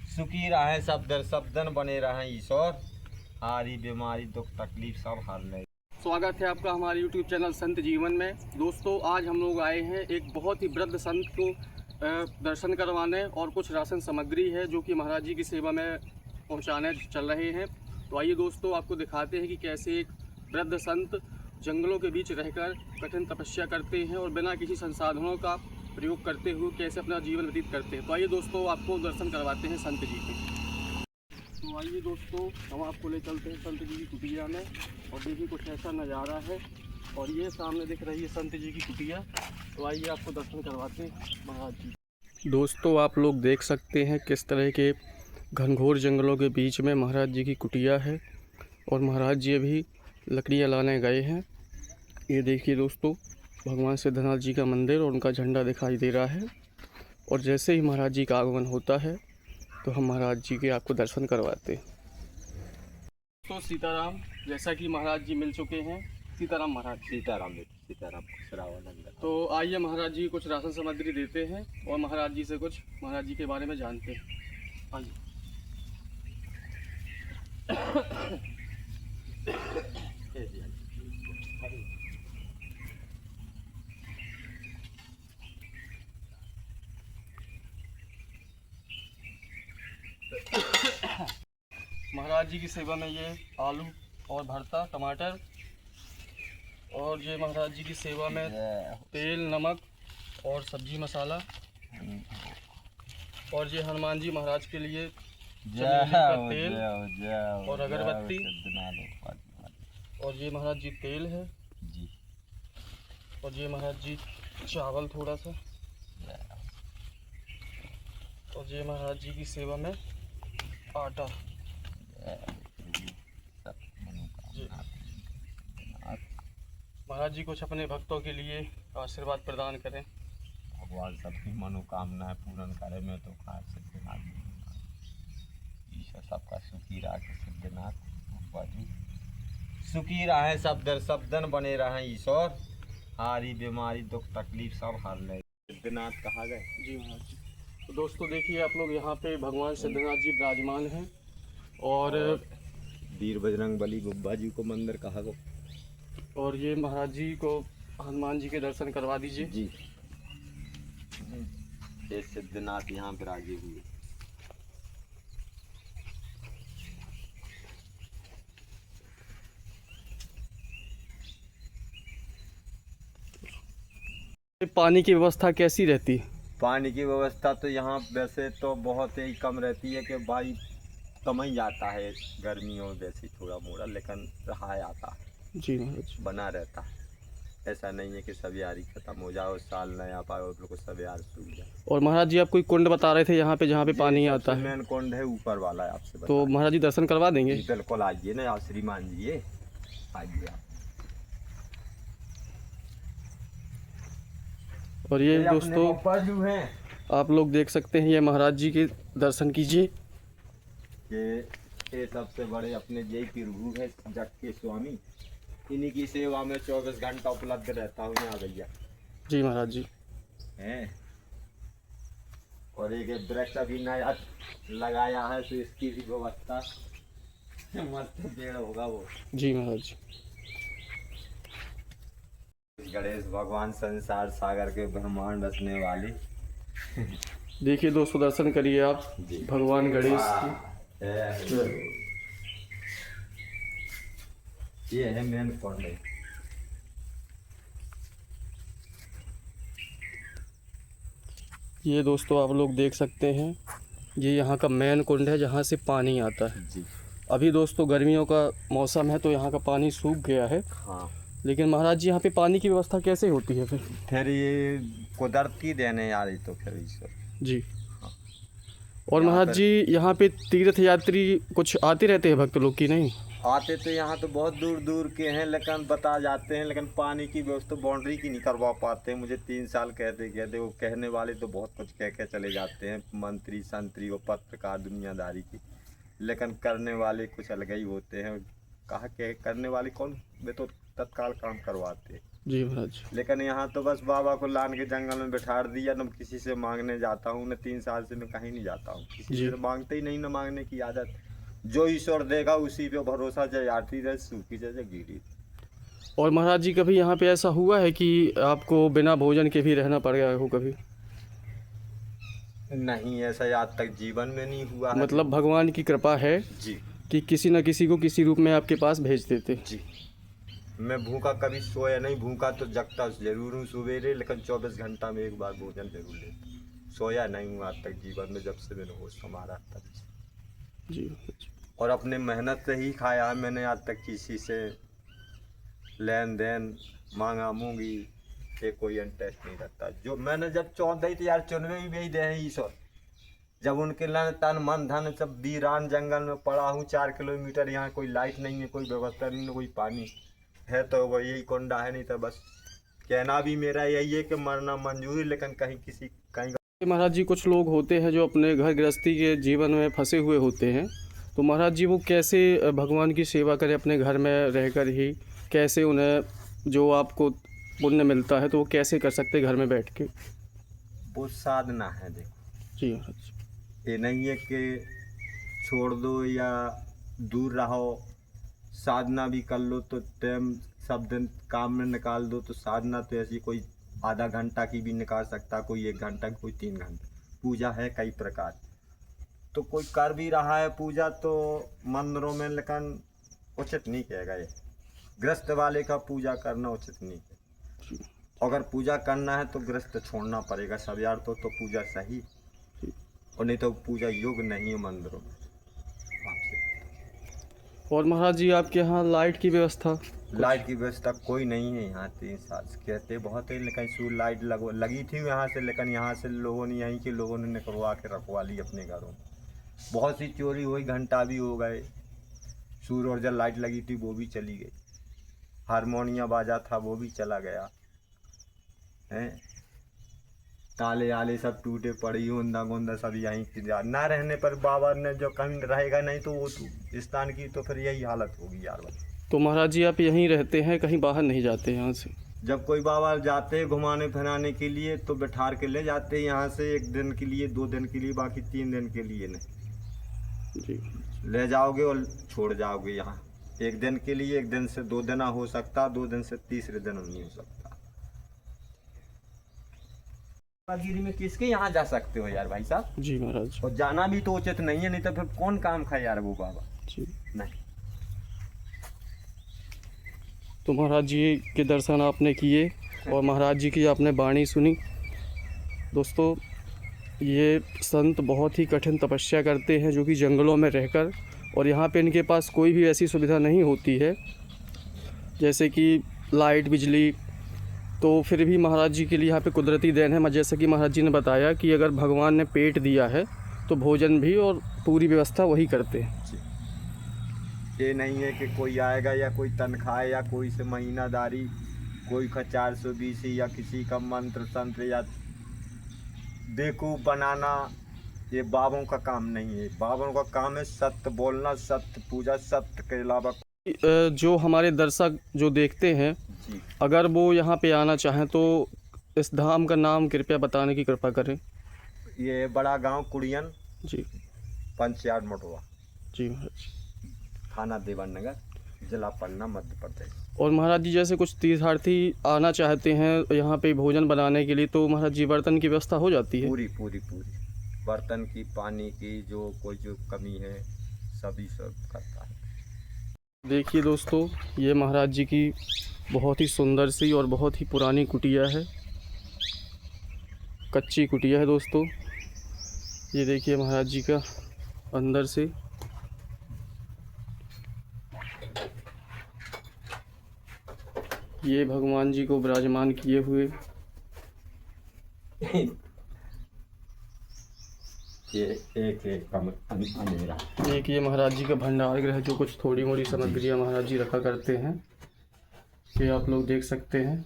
सुखी रहे सब दर सब दिन बने रहे ईश्वर, हारी बीमारी दुख तकलीफ सब हर ले। स्वागत है आपका हमारे YouTube चैनल संत जीवन में। दोस्तों, आज हम लोग आए हैं एक बहुत ही वृद्ध संत को दर्शन करवाने, और कुछ राशन सामग्री है जो कि महाराज जी की सेवा में पहुंचाने चल रहे हैं। तो आइए दोस्तों, आपको दिखाते हैं कि कैसे एक वृद्ध संत जंगलों के बीच रहकर कठिन तपस्या करते हैं और बिना किसी संसाधनों का प्रयोग करते हुए कैसे अपना जीवन व्यतीत करते हैं। तो आइए दोस्तों, आपको दर्शन करवाते हैं संत जी के। तो आइए दोस्तों, हम आपको ले चलते हैं संत जी की कुटिया में, और देखिए कुछ ऐसा नज़ारा है। और ये सामने दिख रही है संत जी की कुटिया। तो आइए आपको दर्शन करवाते हैं महाराज जी। दोस्तों, आप लोग देख सकते हैं किस तरह के घनघोर जंगलों के बीच में महाराज जी की कुटिया है, और महाराज जी अभी लकड़ियाँ लाने गए हैं। ये देखिए दोस्तों, भगवान सिद्धनाथ जी का मंदिर और उनका झंडा दिखाई दे रहा है। और जैसे ही महाराज जी का आगमन होता है तो हम महाराज जी के आपको दर्शन करवाते हैं। तो सीताराम, जैसा कि महाराज जी मिल चुके हैं। सीताराम महाराज। सीताराम सीताराम श्रावण। तो आइए महाराज जी कुछ राशन सामग्री देते हैं और महाराज जी से कुछ महाराज जी के बारे में जानते हैं। आइए। महाराज जी की सेवा में ये आलू और भरता टमाटर, और ये महाराज जी की सेवा में तेल नमक और सब्जी मसाला, और ये हनुमान जी महाराज के लिए चमेली का तेल और अगरबत्ती, और ये महाराज जी तेल है जी, और ये महाराज जी चावल थोड़ा सा, और ये महाराज जी की सेवा में आटा। महाराज जी कुछ अपने भक्तों के लिए आशीर्वाद प्रदान करें। भगवान सबकी मनोकामनाएं पूर्ण करे में तो खास सिद्धनाथ ईश्वर सबका सुखी रहे। सिद्धनाथ बाजू सुखी रहे सब दर सब दिन बने रहे ईश्वर, हारी बीमारी दुख तकलीफ सब हर ले। सिद्धनाथ कहा गए जी महाराज जी। तो दोस्तों देखिए, आप लोग यहाँ पे भगवान सिद्धनाथ जी विराजमान हैं, और वीर बजरंग बली बुब्बा जी को मंदिर कहा गो। और ये महाराज जी को हनुमान जी के दर्शन करवा दीजिए जी। ये सिद्धनाथ यहाँ विराजे हुए। पानी की व्यवस्था कैसी रहती है? पानी की व्यवस्था तो यहाँ वैसे तो बहुत ही कम रहती है कि भाई कम ही जाता है गर्मियों में, वैसे थोड़ा मोड़ा, लेकिन रहा आता है जी महाराज। बना रहता है। ऐसा नहीं है कि सब यारी खत्म हो जाए, साल नहीं आ पाए और सब यार सूख जाए। और महाराज जी आप कोई कुंड बता रहे थे यहाँ पे जहाँ पे पानी आता है? मेन कुंड है ऊपर वाला है, आपसे तो महाराज जी दर्शन करवा देंगे? बिल्कुल आइए ना आप श्रीमान जी, आइए आप। और ये दोस्तों हैं, आप लोग देख सकते हैं, ये महाराज जी के दर्शन कीजिए। ये सबसे बड़े अपने जय प्रभु है जग के स्वामी, इन्हीं की सेवा में 24 घंटा उपलब्ध रहता हूँ यहाँ भैया। जी महाराज जी हैं। और एक वृक्ष अभी नया लगाया है, तो इसकी भी व्यवस्था मस्त पेड़ होगा वो। जी महाराज जी। गणेश भगवान संसार सागर के ब्रह्मांड रचने वाली। देखिए दोस्तों, दर्शन करिए आप भगवान गणेश की। ये है मेन कुंड। ये दोस्तों आप लोग देख सकते हैं, ये यहाँ का मेन कुंड है जहाँ से पानी आता है जी। अभी दोस्तों गर्मियों का मौसम है तो यहाँ का पानी सूख गया है। हाँ। लेकिन महाराज जी यहाँ पे पानी की व्यवस्था कैसे होती है फिर? ये कुदरत की देने आ रही तो फिर ईश्वर जी। और महाराज जी यहाँ पे तीर्थ यात्री कुछ आते रहते हैं भक्त लोग की नहीं? आते तो यहाँ तो बहुत दूर दूर के हैं, लेकिन बता जाते हैं, लेकिन पानी की व्यवस्था बाउंड्री की नहीं करवा पाते। मुझे 3 साल कहते वो कहने वाले तो बहुत कुछ कह के चले जाते हैं, मंत्री संतरी और पत्रकार दुनियादारी की, लेकिन करने वाले कुछ अलग ही होते हैं। कहा के करने वाले कौन, वे तो तत्काल काम करवाते। जी महाराज। लेकिन यहाँ तो बस बाबा को लान के जंगल में बैठा दिया, न किसी से मांगने जाता हूँ, न 3 साल से मैं कहीं नहीं जाता हूँ, किसी जी। से मांगते ही नहीं, न मांगने की आदत। जो ईश्वर देगा उसी पे भरोसा, चाहे आरती रहे सूखी चाहे गीली। और महाराज जी कभी यहाँ पे ऐसा हुआ है कि आपको बिना भोजन के भी रहना पड़ गया हो कभी? नहीं, ऐसा आज तक जीवन में नहीं हुआ है। मतलब भगवान की कृपा है जी कि किसी न किसी को किसी रूप में आपके पास भेज देते। जी। मैं भूखा कभी सोया नहीं, भूखा तो जगता जरूर हूँ सवेरे, लेकिन 24 घंटा में एक बार भोजन जरूर लेता। सोया नहीं हूँ आज तक जीवन में, जब से मैंने होश संभाला तब से। जी। और अपने मेहनत से ही खाया है मैंने, आज तक किसी से लेन देन मांगा मूंगी ये कोई इंटरेस्ट नहीं रखता। जो मैंने जब चौंधी थी यार, चुनवे भी दे हैं ईश्वर, जब उनके लन तन मन धन सब वीरान जंगल में पड़ा हूँ 4 किलोमीटर, यहाँ कोई लाइट नहीं है, कोई व्यवस्था नहीं है, कोई पानी है तो वो यही कोंडा है, नहीं तो बस कहना भी मेरा यही है कि मरना मंजूर है, लेकिन कहीं किसी कहीं। महाराज जी कुछ लोग होते हैं जो अपने घर गृहस्थी के जीवन में फंसे हुए होते हैं, तो महाराज जी वो कैसे भगवान की सेवा करें अपने घर में रहकर ही, कैसे उन्हें जो आपको पुण्य मिलता है तो वो कैसे कर सकते घर में बैठ के? वो साधना है, देखो जी महाराज। ये नहीं है कि छोड़ दो या दूर रहो, साधना भी कर लो तो टाइम सब दिन काम में निकाल दो, तो साधना तो ऐसी कोई आधा घंटा की भी निकाल सकता, कोई 1 घंटा, कोई 3 घंटे। पूजा है कई प्रकार, तो कोई कर भी रहा है पूजा तो मंदिरों में, लेकिन उचित नहीं कहेगा ये, गृहस्थ वाले का पूजा करना उचित नहीं है। अगर पूजा करना है तो गृहस्थ छोड़ना पड़ेगा सब यार, तो पूजा सही, और नहीं तो पूजा योग नहीं है मंदिरों में। और महाराज जी आपके यहाँ लाइट की व्यवस्था? लाइट की व्यवस्था कोई नहीं है यहाँ 3 साल से, कहते बहुत है, लेकिन सूर लाइट लगी थी यहाँ से, लेकिन यहाँ से लोगों ने, यहीं के लोगों ने निकलवा के रखवा ली अपने घरों में। बहुत सी चोरी हुई, घंटा भी हो गए, सूर और जब लाइट लगी थी वो भी चली गई, हारमोनिया बाजा था वो भी चला गया हैं, ताले आले सब टूटे पड़ी, ऊंदा गोंदा सब यहीं की ना रहने पर बाबा ने जो कहीं रहेगा नहीं तो वो स्थान की तो फिर यही हालत होगी यार। तो महाराज जी आप यहीं रहते हैं, कहीं बाहर नहीं जाते यहाँ से? जब कोई बाबा जाते हैं घुमाने फिराने के लिए तो बैठार के ले जाते हैं यहाँ से, 1 दिन के लिए 2 दिन के लिए, बाकी 3 दिन के लिए नहीं। जी। ले जाओगे और छोड़ जाओगे यहाँ, 1 दिन के लिए, 1 दिन से 2 दिन हो सकता, 2 दिन से तीसरे दिन नहीं हो सकता। गिरी में किसके यहाँ जा सकते हो यार भाई साहब? जी महाराज। और जाना भी तो उचित नहीं है, नहीं तो फिर कौन काम खाए यार वो बाबा। जी नहीं। तो महाराज जी के दर्शन आपने किए और महाराज जी की आपने वाणी सुनी। दोस्तों ये संत बहुत ही कठिन तपस्या करते हैं, जो कि जंगलों में रहकर, और यहाँ पे इनके पास कोई भी ऐसी सुविधा नहीं होती है जैसे कि लाइट बिजली, तो फिर भी महाराज जी के लिए यहाँ पे कुदरती देन है। जैसे कि महाराज जी ने बताया कि अगर भगवान ने पेट दिया है तो भोजन भी और पूरी व्यवस्था वही करते हैं। ये नहीं है कि कोई आएगा या कोई तनख्वाह या कोई से महीनादारी, कोई का 420 या किसी का मंत्र तंत्र या बेवकूफ़ बनाना, ये बाबों का काम नहीं है। बाबों का काम है सत्य बोलना, सत्य पूजा, सत्य के अलावा। जो हमारे दर्शक जो देखते हैं जी, अगर वो यहाँ पे आना चाहें तो इस धाम का नाम कृपया बताने की कृपा करें। ये बड़ा गांव कुड़ियन जी। पंचायत मटवा, जी महाराज। थाना देवन नगर, जिला पन्ना, मध्य प्रदेश। और महाराज जी जैसे कुछ तीर्थार्थी आना चाहते हैं यहाँ पे भोजन बनाने के लिए, तो महाराज जी बर्तन की व्यवस्था हो जाती है? पूरी पूरी पूरी, बर्तन की, पानी की, जो कोई जो कमी है सभी सब करता है। देखिए दोस्तों ये महाराज जी की बहुत ही सुंदर सी और बहुत ही पुरानी कुटिया है, कच्ची कुटिया है दोस्तों। ये देखिए महाराज जी का अंदर से। ये भगवान जी को विराजमान किए हुए ये एक अंधेरा। एक ये महाराज जी का भंडार गृह, जो कुछ थोड़ी मोड़ी सामग्रियाँ महाराज जी रखा करते हैं, ये आप लोग देख सकते हैं।